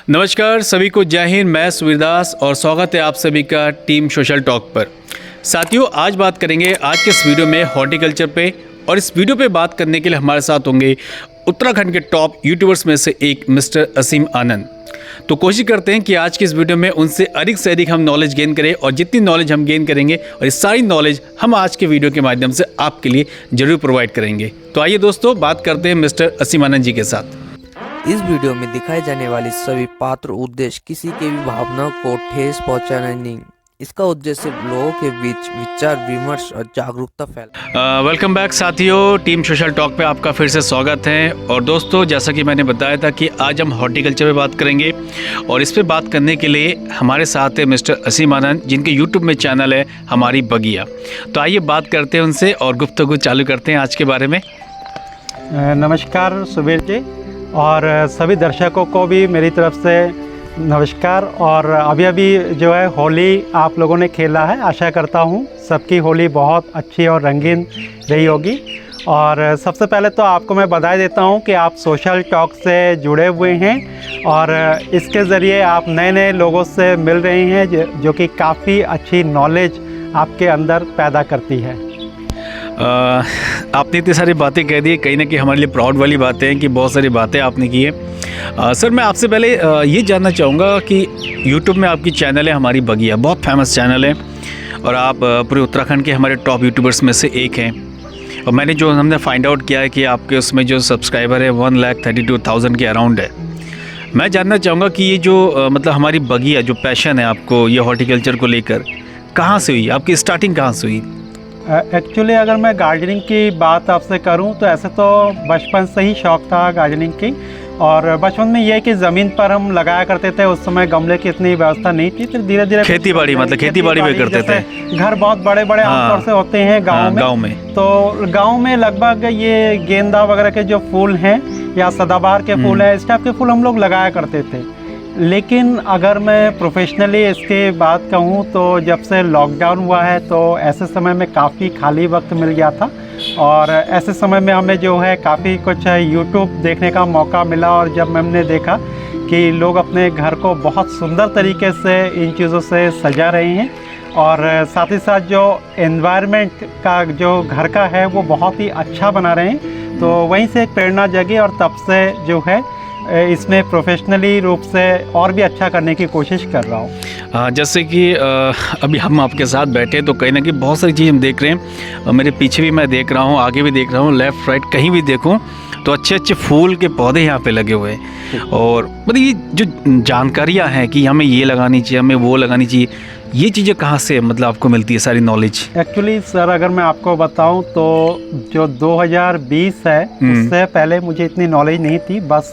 नमस्कार सभी को, जय हिंद। मैं सूर्यदास और स्वागत है आप सभी का टीम सोशल टॉक पर। साथियों, आज बात करेंगे आज के इस वीडियो में हॉर्टिकल्चर पे, और इस वीडियो पे बात करने के लिए हमारे साथ होंगे उत्तराखंड के टॉप यूट्यूबर्स में से एक मिस्टर असीम आनंद। तो कोशिश करते हैं कि आज की इस वीडियो में उनसे अधिक से अधिक हम नॉलेज गेन करें, और जितनी नॉलेज हम गेन करेंगे और ये सारी नॉलेज हम आज के वीडियो के माध्यम से आपके लिए जरूर प्रोवाइड करेंगे। तो आइए दोस्तों, बात करते हैं मिस्टर असीम आनंद जी के साथ। इस वीडियो में दिखाई जाने वाली सभी पात्र उद्देश्य किसी के भी भावनाओं को ठेस पहुंचाना नहीं। इसका उद्देश्य सिर्फ लोगों के बीच विचार विमर्श और जागरूकता फैलाना। वेलकम बैक साथियों, टीम सोशल टॉक पे आपका फिर से स्वागत है। और दोस्तों, जैसा कि मैंने बताया था कि आज हम हॉर्टिकल्चर पे बात करेंगे, और इस पे बात करने के लिए हमारे साथ है मिस्टर असीम आनंद, जिनके यूट्यूब में चैनल है हमारी बगिया। तो आइए बात करते हैं उनसे और गुफ्तगू चालू करते हैं आज के बारे में। नमस्कार सुबीर जी, और सभी दर्शकों को भी मेरी तरफ से नमस्कार। और अभी जो है होली आप लोगों ने खेला है, आशा करता हूँ सबकी होली बहुत अच्छी और रंगीन रही होगी। और सबसे पहले तो आपको मैं बधाई देता हूँ कि आप सोशल टॉक से जुड़े हुए हैं, और इसके ज़रिए आप नए नए लोगों से मिल रहे हैं जो कि काफ़ी अच्छी नॉलेज आपके अंदर पैदा करती है। आपने इतनी सारी बातें कह दी, कहीं ना कहीं हमारे लिए प्राउड वाली बातें हैं कि बहुत सारी बातें आपने की है। सर, मैं आपसे पहले ये जानना चाहूँगा कि यूट्यूब में आपकी चैनल है हमारी बगिया, बहुत फेमस चैनल है, और आप पूरे उत्तराखंड के हमारे टॉप यूट्यूबर्स में से एक हैं। और हमने फाइंड आउट किया है कि आपके उसमें जो सब्सक्राइबर है 1,32,000 के अराउंड है। मैं जानना चाहूँगा कि ये जो मतलब हमारी बगिया जो पैशन है आपको ये हॉर्टिकल्चर को लेकर, कहाँ से हुई, आपकी स्टार्टिंग कहाँ से हुई? एक्चुअली अगर मैं गार्डनिंग की बात आपसे करूं तो ऐसे तो बचपन से ही शौक़ था गार्डनिंग की। और बचपन में ये है कि ज़मीन पर हम लगाया करते थे, उस समय गमले की इतनी व्यवस्था नहीं थी। फिर धीरे धीरे खेती बाड़ी भी करते थे। घर बहुत बड़े बड़े आमतौर से होते हैं गाँव में। तो गाँव में लगभग ये गेंदा वगैरह के जो फूल हैं या सदाबहार के फूल हैं, इस टाइप के फूल हम लोग लगाया करते थे। लेकिन अगर मैं प्रोफेशनली इसके बात कहूँ तो जब से लॉकडाउन हुआ है तो ऐसे समय में काफ़ी खाली वक्त मिल गया था, और ऐसे समय में हमें जो है काफ़ी कुछ यूट्यूब देखने का मौका मिला। और जब हमने देखा कि लोग अपने घर को बहुत सुंदर तरीके से इन चीज़ों से सजा रहे हैं, और साथ ही साथ जो एनवायरनमेंट का जो घर का है वो बहुत ही अच्छा बना रहे हैं, तो वहीं से एक प्रेरणा जगी। और तब से जो है इसमें प्रोफेशनली रूप से और भी अच्छा करने की कोशिश कर रहा हूँ। जैसे कि अभी हम आपके साथ बैठे तो कहीं ना कहीं बहुत सारी चीज़ हम देख रहे हैं। मेरे पीछे भी मैं देख रहा हूँ, आगे भी देख रहा हूँ, लेफ़्ट राइट कहीं भी देखूँ तो अच्छे अच्छे फूल के पौधे यहाँ पे लगे हुए हैं। और मतलब ये जो जानकारियाँ हैं कि हमें ये लगानी चाहिए, हमें वो लगानी चाहिए, ये चीज़ें कहाँ से मतलब आपको मिलती है सारी नॉलेज? एक्चुअली सर, अगर मैं आपको बताऊं तो जो 2020 है उससे पहले मुझे इतनी नॉलेज नहीं थी। बस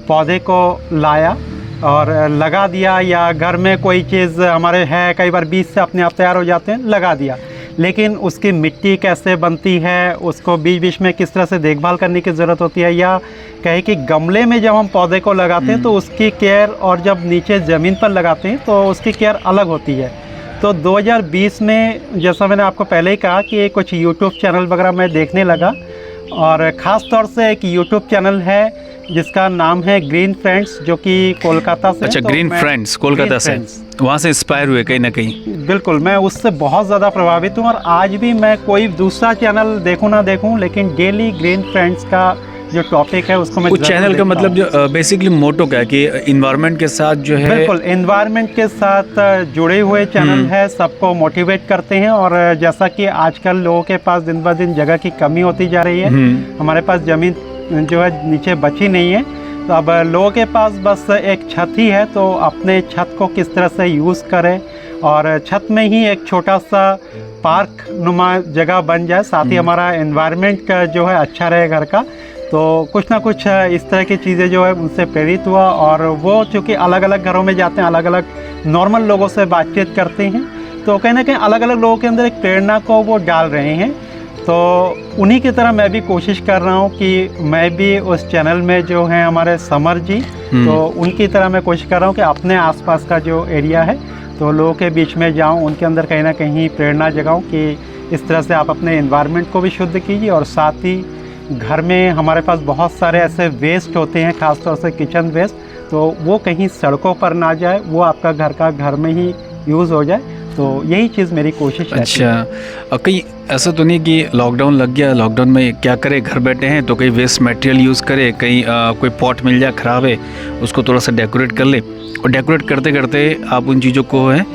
पौधे को लाया और लगा दिया, या घर में कोई चीज़ हमारे है कई बार बीज से अपने आप तैयार हो जाते हैं, लगा दिया। लेकिन उसकी मिट्टी कैसे बनती है, उसको बीच बीच में किस तरह से देखभाल करने की ज़रूरत होती है, या कहे कि गमले में जब हम पौधे को लगाते हैं तो उसकी केयर, और जब नीचे ज़मीन पर लगाते हैं तो उसकी केयर अलग होती है। तो 2020 में जैसा मैंने आपको पहले ही कहा कि कुछ यूट्यूब चैनल वगैरह मैं देखने लगा, और ख़ास तौर से एक यूट्यूब चैनल है जिसका नाम है ग्रीन फ्रेंड्स, जो कि कोलकाता से। अच्छा, ग्रीन फ्रेंड्स कोलकाता से, वहाँ से इंस्पायर हुए कहीं ना कहीं? बिल्कुल, मैं उससे बहुत ज़्यादा प्रभावित हूँ, और आज भी मैं कोई दूसरा चैनल देखूँ ना देखूँ, लेकिन डेली ग्रीन फ्रेंड्स का जो टॉपिक है उसको मैं उस चैनल का मतलब जो बेसिकली मोटो क्या है कि इन्वायरमेंट के साथ जो है, बिल्कुल इन्वायरमेंट के साथ जुड़े हुए चैनल है, सबको मोटिवेट करते हैं। और जैसा कि आजकल लोगों के पास दिन ब दिन जगह की कमी होती जा रही है, हमारे पास ज़मीन जो है नीचे बची नहीं है, तो अब लोगों के पास बस एक छत ही है, तो अपने छत को किस तरह से यूज़ करें, और छत में ही एक छोटा सा पार्क नुमा जगह बन जाए, साथ ही हमारा एनवायरनमेंट जो है अच्छा रहे घर का। तो कुछ ना कुछ इस तरह की चीज़ें जो है उनसे प्रेरित हुआ, और वो चूँकि अलग अलग घरों में जाते हैं, अलग अलग नॉर्मल लोगों से बातचीत करते हैं, तो कहीं ना कहीं अलग अलग लोगों के अंदर एक प्रेरणा को वो डाल रहे हैं। तो उन्हीं की तरह मैं भी कोशिश कर रहा हूँ कि मैं भी उस चैनल में जो है हमारे समर जी, तो उनकी तरह मैं कोशिश कर रहा हूँ कि अपने आसपास का जो एरिया है तो लोगों के बीच में जाऊँ, उनके अंदर कहीं ना कहीं प्रेरणा जगाऊँ कि इस तरह से आप अपने एनवायरनमेंट को भी शुद्ध कीजिए। और साथ ही घर में हमारे पास बहुत सारे ऐसे वेस्ट होते हैं, ख़ासतौर से किचन वेस्ट, तो वो कहीं सड़कों पर ना जाए, वो आपका घर का घर में ही यूज़ हो जाए। तो यही चीज़ मेरी कोशिश रहती है। अच्छा, कहीं ऐसा तो नहीं कि लॉकडाउन लग गया, लॉकडाउन में क्या करे, घर बैठे हैं तो कहीं वेस्ट मटेरियल यूज़ करे, कहीं कोई पॉट मिल जाए ख़राब है उसको थोड़ा सा डेकोरेट कर ले, और डेकोरेट करते करते आप उन चीज़ों को है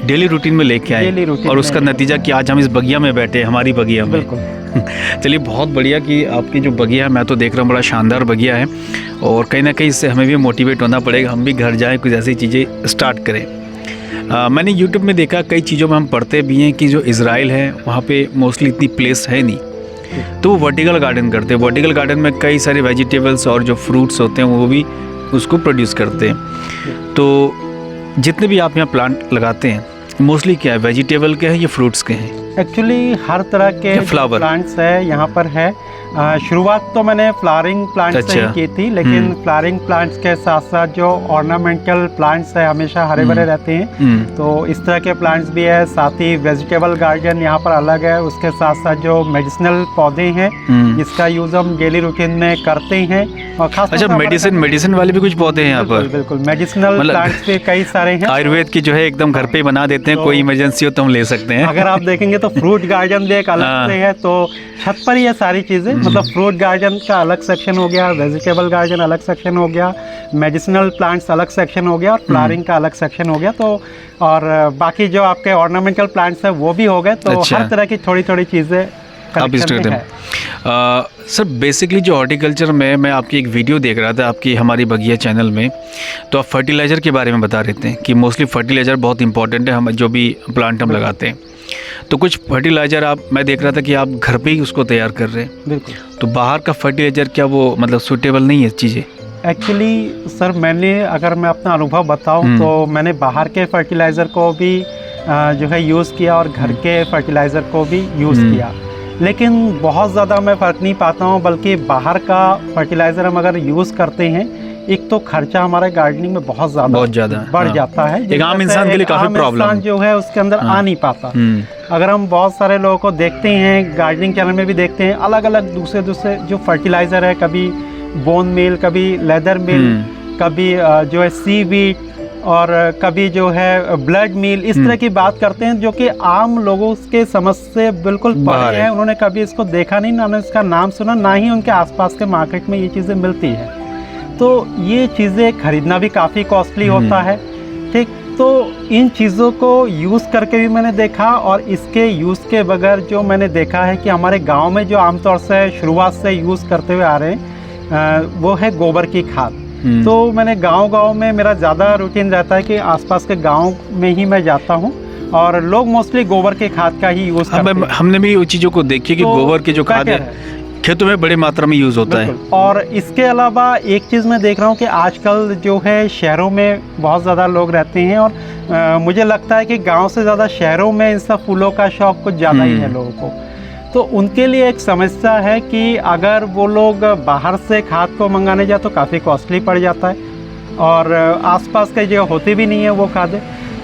डेली रूटीन में लेके आए, और उसका नतीजा कि आज हम इस बगिया में बैठे हैं, हमारी बगिया में। बिल्कुल। चलिए, बहुत बढ़िया कि आपकी जो बगिया है, मैं तो देख रहा हूँ बड़ा शानदार बगिया है, और कहीं ना कहीं इससे हमें भी मोटिवेट होना पड़ेगा, हम भी घर जाएँ कुछ ऐसी चीज़ें स्टार्ट करें। मैंने YouTube में देखा, कई चीज़ों में हम पढ़ते भी हैं कि जो इज़राइल है वहाँ पे मोस्टली इतनी प्लेस है नहीं, तो वो वर्टिकल गार्डन करते हैं। वर्टिकल गार्डन में कई सारे वेजिटेबल्स और जो फ्रूट्स होते हैं वो भी उसको प्रोड्यूस करते हैं। तो जितने भी आप यहाँ प्लांट लगाते हैं मोस्टली क्या है, वेजिटेबल के हैं या फ्रूट्स के हैं? एक्चुअली हर तरह के फ्लावर प्लांट्स है यहाँ पर है। शुरुआत तो मैंने फ्लावरिंग प्लांट्स से ही की थी, लेकिन फ्लावरिंग प्लांट्स के साथ साथ जो ऑर्नामेंटल प्लांट्स है हमेशा हरे भरे रहते हैं, तो इस तरह के प्लांट्स भी है। साथ ही वेजिटेबल गार्डन यहाँ पर अलग है, उसके साथ साथ जो मेडिसिनल पौधे हैं जिसका यूज हम डेली रूटीन में करते हैं। और खास अच्छा, मेडिसिन वाले भी कुछ पौधे हैं यहाँ पर? बिल्कुल, मेडिसिनल प्लांट्स भी कई सारे हैं। आयुर्वेद की जो है एकदम घर पे ही बना देते हैं, कोई इमरजेंसी हो तो हम ले सकते हैं। अगर आप देखेंगे तो फ्रूट गार्डन भी एक अलग से है, तो छत पर ही ये सारी चीज़ें, मतलब फ्रूट गार्डन का अलग सेक्शन हो गया, वेजिटेबल गार्डन अलग सेक्शन हो गया, मेडिसिनल प्लांट्स अलग सेक्शन हो गया, और फ्लावरिंग का अलग सेक्शन हो गया। तो और बाकी जो आपके ऑर्नामेंटल प्लांट्स हैं वो भी हो गए। तो अच्छा। हर तरह की थोड़ी थोड़ी चीज़ें आप इस तरह सर, बेसिकली जो हॉर्टिकल्चर में मैं आपकी एक वीडियो देख रहा था आपकी हमारी बगिया चैनल में, तो आप फर्टिलाइज़र के बारे में बता रहे थे कि मोस्टली फर्टिलाइज़र बहुत इंपॉर्टेंट है हम जो भी प्लांट हम लगाते हैं। तो कुछ फर्टिलाइज़र मैं देख रहा था कि आप घर पे ही उसको तैयार कर रहे हैं। बिल्कुल। तो बाहर का फर्टिलाइज़र क्या वो मतलब सूटेबल नहीं है चीज़ें? एक्चुअली सर, अगर मैं अपना अनुभव बताऊं तो मैंने बाहर के फर्टिलाइज़र को भी जो है यूज़ किया और घर के फर्टिलाइज़र को भी यूज़ किया, लेकिन बहुत ज़्यादा मैं फ़र्क नहीं पाता हूँ। बल्कि बाहर का फर्टिलाइज़र हम अगर यूज़ करते हैं, एक तो खर्चा हमारे गार्डनिंग में बहुत ज़्यादा बढ़ जाता है। एक आम इंसान के लिए काफ़ी प्रॉब्लम जो है उसके अंदर आ नहीं पाता। अगर हम बहुत सारे लोगों को देखते हैं, गार्डनिंग चैनल में भी देखते हैं, अलग अलग दूसरे जो फर्टिलाइज़र है, कभी बोन मील, कभी लेदर मील, कभी जो है सीवीड, और कभी जो है ब्लड मील, इस तरह की बात करते हैं, जो कि आम लोगों के समझ से बिल्कुल परे है। उन्होंने कभी इसको देखा नहीं, ना इसका नाम सुना, ना ही उनके आसपास के मार्केट में ये चीज़ें मिलती है। तो ये चीज़ें खरीदना भी काफ़ी कॉस्टली होता है। ठीक, तो इन चीज़ों को यूज़ करके भी मैंने देखा, और इसके यूज़ के बगैर जो मैंने देखा है कि हमारे गांव में जो आमतौर से शुरुआत से यूज़ करते हुए आ रहे हैं वो है गोबर की खाद। तो मैंने गांव में मेरा ज़्यादा रूटीन रहता है कि आसपास के गांव में ही मैं जाता हूँ, और लोग मोस्टली गोबर के खाद का ही यूज़ करते हैं। हमने भी उन चीज़ों को देखी कि गोबर की जो खाद है खेतों में बड़ी मात्रा में यूज़ होता है। और इसके अलावा एक चीज़ मैं देख रहा हूँ कि आजकल जो है शहरों में बहुत ज़्यादा लोग रहते हैं, और मुझे लगता है कि गांव से ज़्यादा शहरों में इन सब फूलों का शौक कुछ ज़्यादा ही है लोगों को। तो उनके लिए एक समस्या है कि अगर वो लोग बाहर से खाद को मंगाने जाए तो काफ़ी कॉस्टली पड़ जाता है, और आसपास कई जगह होती भी नहीं है वो खादें।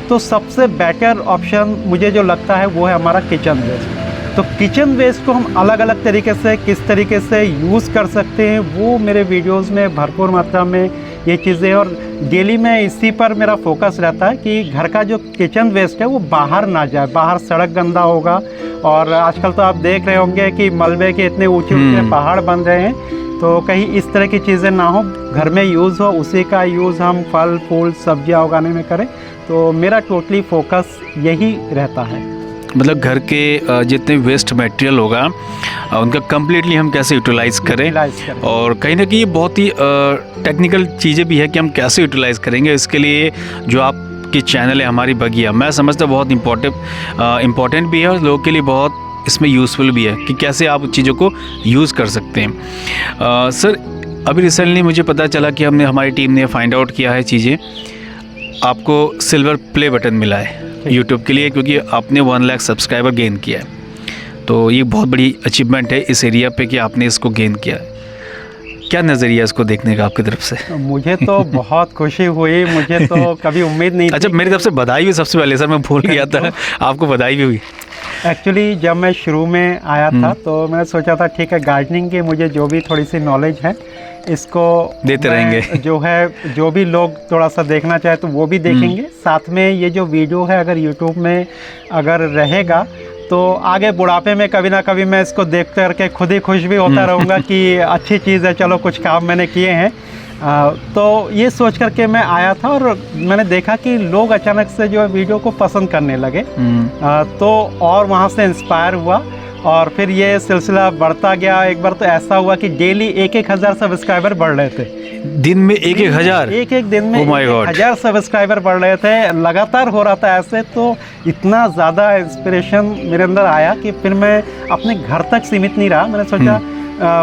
तो सबसे बेटर ऑप्शन मुझे जो लगता है वो है हमारा किचन वेस्ट। तो किचन वेस्ट को हम अलग अलग तरीके से किस तरीके से यूज़ कर सकते हैं, वो मेरे वीडियोस में भरपूर मात्रा में ये चीज़ें, और डेली में इसी पर मेरा फोकस रहता है कि घर का जो किचन वेस्ट है वो बाहर ना जाए। बाहर सड़क गंदा होगा, और आजकल तो आप देख रहे होंगे कि मलबे के इतने ऊंचे ऊंचे पहाड़ बन रहे हैं, तो कहीं इस तरह की चीज़ें ना हो, घर में यूज़ हो, उसी का यूज़ हम फल फूल सब्जियां उगाने में करें। तो मेरा टोटली फोकस यही रहता है। मतलब घर के जितने वेस्ट मटेरियल होगा उनका कम्प्लीटली हम कैसे यूटिलाइज़ करें, और कहीं ना कहीं ये बहुत ही टेक्निकल चीज़ें भी है कि हम कैसे यूटिलाइज़ करेंगे। इसके लिए जो आपकी चैनल है हमारी बगिया, मैं समझता हूँ बहुत इम्पोर्टेंट भी है, और लोगों के लिए बहुत इसमें यूज़फुल भी है कि कैसे आप उस चीज़ों को यूज़ कर सकते हैं। सर, अभी रिसेंटली मुझे पता चला कि हमारी टीम ने फाइंड आउट किया है चीज़ें, आपको सिल्वर प्ले बटन मिला है यूट्यूब के लिए, क्योंकि आपने 1 लाख सब्सक्राइबर गेन किया है। तो ये बहुत बड़ी अचीवमेंट है इस एरिया पे कि आपने इसको गेन किया है। क्या नज़रिया इसको देखने का आपकी तरफ से? मुझे तो बहुत खुशी हुई, मुझे तो कभी उम्मीद नहीं थी। अच्छा, मेरी तरफ से बधाई भी सबसे पहले, सर मैं भूल गया था, आपको बधाई भी हुई। एक्चुअली जब मैं शुरू में आया था तो मैंने सोचा था ठीक है, गार्डनिंग की मुझे जो भी थोड़ी सी नॉलेज है इसको देते रहेंगे। जो है, जो भी लोग थोड़ा सा देखना चाहे तो वो भी देखेंगे। साथ में ये जो वीडियो है अगर यूट्यूब में अगर रहेगा तो आगे बुढ़ापे में कभी ना कभी मैं इसको देख करके खुद ही खुश भी होता रहूँगा कि अच्छी चीज़ है, चलो कुछ काम मैंने किए हैं। तो ये सोच करके मैं आया था और मैंने देखा कि लोग अचानक से जो है वीडियो को पसंद करने लगे। तो और वहाँ से इंस्पायर हुआ और फिर ये सिलसिला बढ़ता गया। एक बार तो ऐसा हुआ कि डेली 1,000 सब्सक्राइबर बढ़ रहे थे। दिन में 1,000? एक दिन में Oh my God! 1,000 सब्सक्राइबर बढ़ रहे थे, लगातार हो रहा था ऐसे। तो इतना ज़्यादा इंस्पिरेशन मेरे अंदर आया कि फिर मैं अपने घर तक सीमित नहीं रहा। मैंने सोचा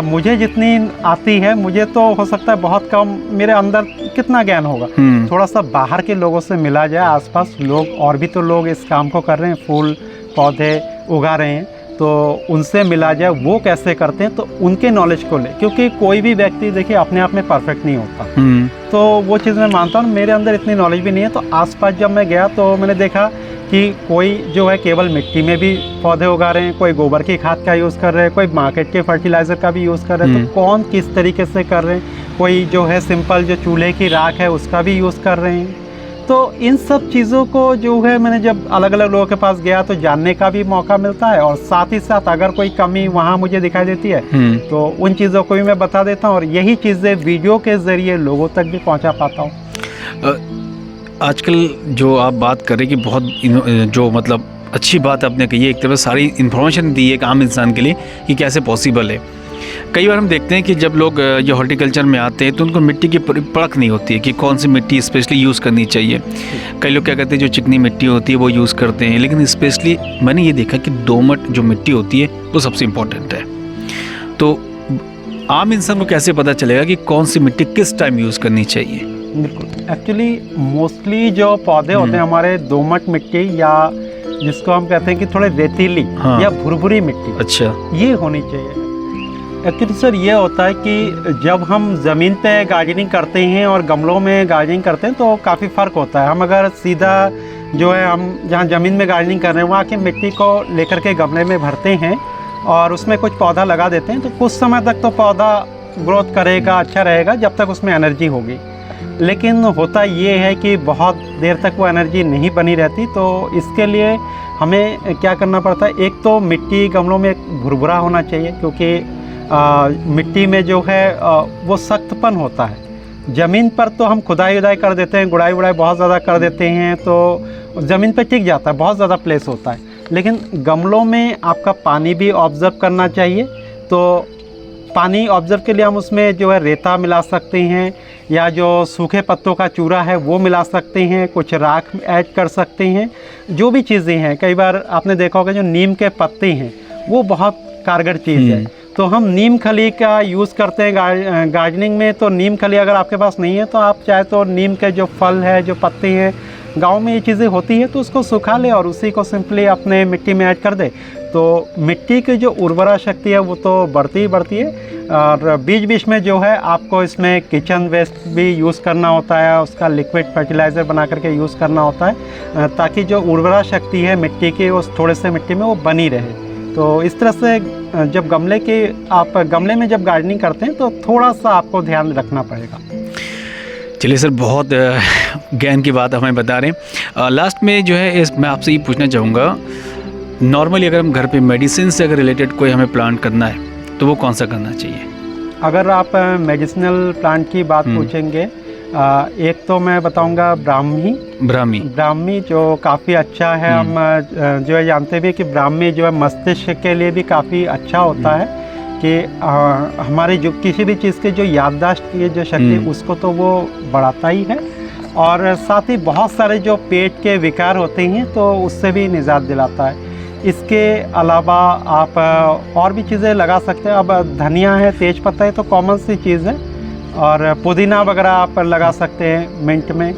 मुझे जितनी आती है, मुझे तो हो सकता है बहुत कम, मेरे अंदर कितना ज्ञान होगा, थोड़ा सा बाहर के लोगों से मिला जाए। आसपास लोग और भी तो लोग इस काम को कर रहे हैं, फूल पौधे उगा रहे हैं, तो उनसे मिला जाए वो कैसे करते हैं, तो उनके नॉलेज को ले। क्योंकि कोई भी व्यक्ति देखिए अपने आप में परफेक्ट नहीं होता। तो वो चीज़ मैं मानता हूँ, मेरे अंदर इतनी नॉलेज भी नहीं है। तो आसपास जब मैं गया तो मैंने देखा कि कोई जो है केवल मिट्टी में भी पौधे उगा रहे हैं, कोई गोबर की खाद का यूज़ कर रहे हैं, कोई मार्केट के फर्टिलाइज़र का भी यूज़ कर रहे हैं। तो कौन किस तरीके से कर रहे हैं, कोई जो है सिंपल जो चूल्हे की राख है उसका भी यूज़ कर रहे हैं। तो इन सब चीज़ों को जो है मैंने जब अलग अलग लोगों के पास गया तो जानने का भी मौका मिलता है, और साथ ही साथ अगर कोई कमी वहाँ मुझे दिखाई देती है तो उन चीज़ों को भी मैं बता देता हूँ, और यही चीज़ें वीडियो के ज़रिए लोगों तक भी पहुँचा पाता हूँ। आजकल जो आप बात कर रहे हैं कि बहुत जो मतलब अच्छी बात आपने कही है, एक तरफ सारी इन्फॉर्मेशन दी है एक आम इंसान के लिए कि कैसे पॉसिबल है। कई बार हम देखते हैं कि जब लोग ये हॉर्टिकल्चर में आते हैं तो उनको मिट्टी की परख नहीं होती है कि कौन सी मिट्टी स्पेशली यूज़ करनी चाहिए। कई लोग क्या करते हैं, जो चिकनी मिट्टी होती है वो यूज़ करते हैं, लेकिन स्पेशली मैंने ये देखा कि दोमट जो मिट्टी होती है वो सबसे इम्पोर्टेंट है। तो आम इंसान को कैसे पता चलेगा कि कौन सी मिट्टी किस टाइम यूज़ करनी चाहिए? बिल्कुल, एक्चुअली मोस्टली जो पौधे होते हैं हमारे दोमट मिट्टी, या जिसको हम कहते हैं कि थोड़े रेतीली या भुरभुरी मिट्टी, अच्छा, ये होनी चाहिए। एक्चुअली सर ये होता है कि जब हम ज़मीन पे गार्डनिंग करते हैं और गमलों में गार्डनिंग करते हैं तो काफ़ी फ़र्क होता है। हम अगर सीधा जो है हम जहाँ ज़मीन में गार्डनिंग कर रहे हैं वहाँ की मिट्टी को लेकर के गमले में भरते हैं और उसमें कुछ पौधा लगा देते हैं, तो कुछ समय तक तो पौधा ग्रोथ करेगा, अच्छा रहेगा, जब तक उसमें एनर्जी होगी। लेकिन होता ये है कि बहुत देर तक वो एनर्जी नहीं बनी रहती। तो इसके लिए हमें क्या करना पड़ता है, एक तो मिट्टी गमलों में भुरभुरा होना चाहिए, क्योंकि मिट्टी में जो है वो सख्तपन होता है। ज़मीन पर तो हम खुदाई उदाई कर देते हैं, गुड़ाई वुड़ाई बहुत ज़्यादा कर देते हैं, तो ज़मीन पर टिक जाता है, बहुत ज़्यादा प्लेस होता है। लेकिन गमलों में आपका पानी भी ऑब्ज़र्व करना चाहिए। तो पानी ऑब्ज़र्व के लिए हम उसमें जो है रेता मिला सकते हैं, या जो सूखे पत्तों का चूरा है वो मिला सकते हैं, कुछ राख ऐड कर सकते हैं, जो भी चीज़ें हैं। कई बार आपने देखा होगा जो नीम के पत्ते हैं वो बहुत कारगर चीज़ है, तो हम नीम खली का यूज़ करते हैं गार्डनिंग में। तो नीम खली अगर आपके पास नहीं है तो आप चाहे तो नीम के जो फल है, जो पत्ते हैं, गांव में ये चीज़ें होती है, तो उसको सुखा ले और उसी को सिंपली अपने मिट्टी में ऐड कर दे, तो मिट्टी की जो उर्वरा शक्ति है वो तो बढ़ती ही बढ़ती है। और बीच बीच में जो है आपको इसमें किचन वेस्ट भी यूज़ करना होता है, उसका लिक्विड फर्टिलाइज़र बना करके यूज़ करना होता है, ताकि जो उर्वरा शक्ति है मिट्टी की उस थोड़े से मिट्टी में वो बनी रहे। तो इस तरह से जब आप गमले में जब गार्डनिंग करते हैं तो थोड़ा सा आपको ध्यान रखना पड़ेगा। चलिए सर, बहुत ज्ञान की बात हमें बता रहे हैं। लास्ट में जो है मैं आपसे ये पूछना चाहूँगा, नॉर्मली अगर हम घर पे मेडिसिन से अगर रिलेटेड कोई हमें प्लांट करना है तो वो कौन सा करना चाहिए? अगर आप मेडिसिनल प्लांट की बात पूछेंगे, एक तो मैं बताऊंगा ब्राह्मी जो काफ़ी अच्छा है। हम जो है जानते भी कि ब्राह्मी जो है मस्तिष्क के लिए भी काफ़ी अच्छा होता है, कि हमारी जो किसी भी चीज़ की जो याददाश्त की जो शक्ति उसको तो वो बढ़ाता ही है, और साथ ही बहुत सारे जो पेट के विकार होते हैं तो उससे भी निजात दिलाता है। इसके अलावा आप और भी चीज़ें लगा सकते हैं। अब धनिया है, तेज पत्ता है, तो कॉमन सी चीज़ है, और पुदीना वगैरह आप लगा सकते हैं मिंट में।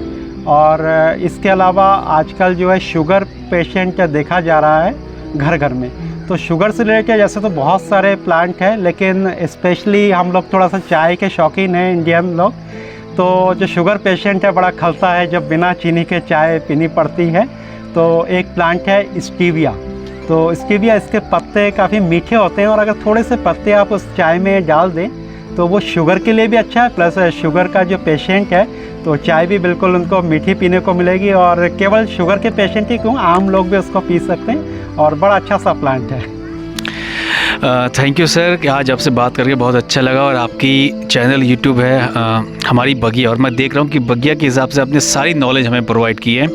और इसके अलावा आजकल जो है शुगर पेशेंट देखा जा रहा है घर घर में, तो शुगर से रिलेटेड जैसे तो बहुत सारे प्लांट हैं, लेकिन स्पेशली हम लोग थोड़ा सा चाय के शौकीन हैं इंडियन लोग, तो जो शुगर पेशेंट है बड़ा खलता है जब बिना चीनी के चाय पीनी पड़ती है। तो एक प्लांट है स्टीविया, तो इसके पत्ते काफ़ी मीठे होते हैं, और अगर थोड़े से पत्ते आप उस चाय में डाल दें तो वो शुगर के लिए भी अच्छा है, प्लस शुगर का जो पेशेंट है तो चाय भी बिल्कुल उनको मीठी पीने को मिलेगी। और केवल शुगर के पेशेंट ही क्यों, आम लोग भी उसको पी सकते हैं, और बड़ा अच्छा सा प्लांट है। थैंक यू सर कि आज आपसे बात करके बहुत अच्छा लगा। और आपकी चैनल यूट्यूब है हमारी बगिया, और मैं देख रहा हूँ कि बगिया के हिसाब से आपने सारी नॉलेज हमें प्रोवाइड की है।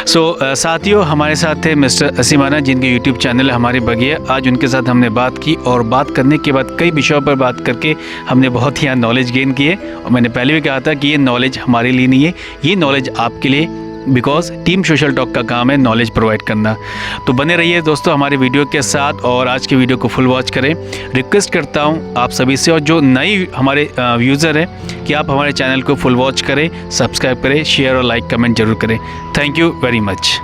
साथियों, हमारे साथ थे मिस्टर असीमाना, जिनके यूट्यूब चैनल है हमारी बगिया। आज उनके साथ हमने बात की, और बात करने के बाद कई विषयों पर बात करके हमने बहुत ही यहाँ नॉलेज गेन की है। और मैंने पहले भी कहा था कि ये नॉलेज हमारे लिए नहीं है, ये नॉलेज आपके लिए, बिकॉज टीम सोशल टॉक का काम है नॉलेज प्रोवाइड करना। तो बने रहिए दोस्तों हमारे वीडियो के साथ, और आज के वीडियो को फुल वॉच करें। रिक्वेस्ट करता हूं आप सभी से, और जो नई हमारे यूज़र हैं, कि आप हमारे चैनल को फुल वॉच करें, सब्सक्राइब करें, शेयर और लाइक कमेंट जरूर करें। Thank you very much.